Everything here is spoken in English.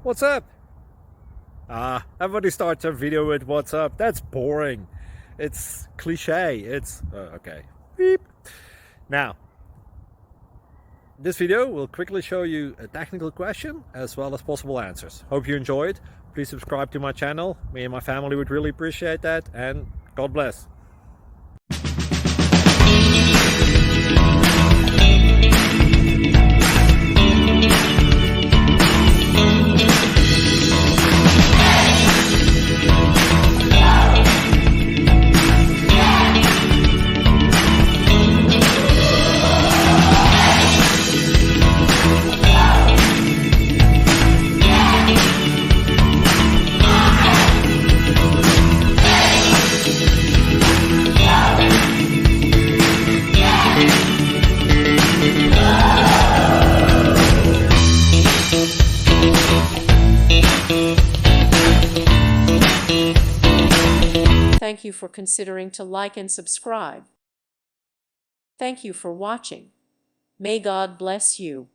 What's up? Everybody starts a video with what's up. That's boring. It's cliche. It's okay. Beep. Now, this video will quickly show you a technical question as well as possible answers. Hope you enjoyed. Please subscribe to my channel. Me and my family would really appreciate that, and God bless. Thank you for considering to like and subscribe. Thank you for watching. May God bless you.